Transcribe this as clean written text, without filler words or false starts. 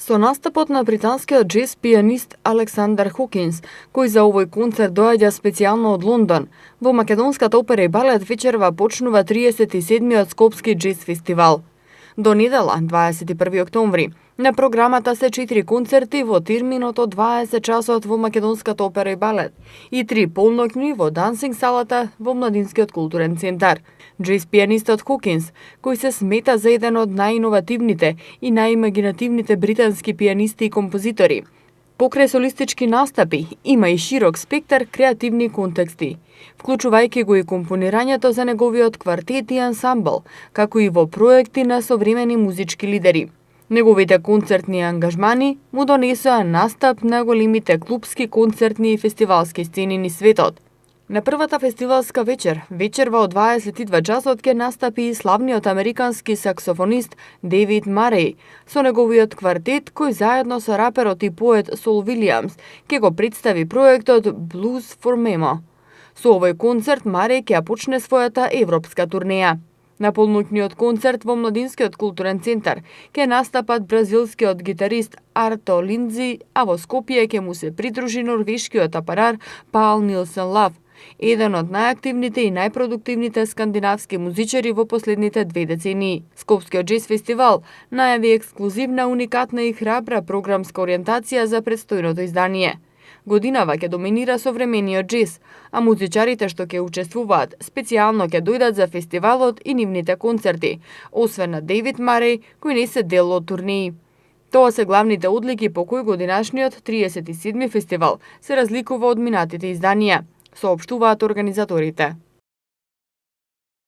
Со настапот на британскиот джез пианист Александър Хокинс, кој за овој концерт доаѓа специјално од Лондон, во Македонската опера и балет вечерва почнува 37-миот Скопски джез фестивал. До недела, 21 октомври, на програмата се 4 концерти во терминот од 20 часот во Македонската опера и балет и 3 полноќни во дансинг салата во Младинскиот културен центар. Джез пианистот Хокинс, кој се смета за еден од најиновативните и најимагинативните британски пианисти и композитори, покрај солистички настапи има и широк спектар креативни контексти, вклучувајќи го и компонирањето за неговиот квартет и ансамбл, како и во проекти на современи музички лидери. Неговите концертни ангажмани му донесоа настап на големите клубски, концертни и фестивалски сцени низ светот. На првата фестивалска вечерва од 22 часот ќе настапи и славниот американски саксофонист Дейвид Мареј со неговиот квартет, кој заедно со раперот и поет Сол Вилијамс ќе го представи проектот Blues for Memo. Со овој концерт Мареј ќе почне својата европска турнеја. На полноќниот концерт во Младинскиот културен центар ќе настапат бразилскиот гитарист Арто Линдзи, а во Скопје ќе му се придружи норвешкиот апарар Паул Нилсен Лав, еден од најактивните и најпродуктивните скандинавски музичари во последните 2 децении. Скопскиот джез фестивал најави ексклузивна, уникатна и храбра програмска ориентација за предстојното издание. Годинава ќе доминира современиот джез, а музичарите што ќе учествуваат специјално ќе дојдат за фестивалот и нивните концерти, освен на Дейвид Мареј, кој не се дел од турнеи. Тоа се главните одлики по кои годинашниот 37-ми фестивал се разликува од минатите изданија, соопштуваат организаторите.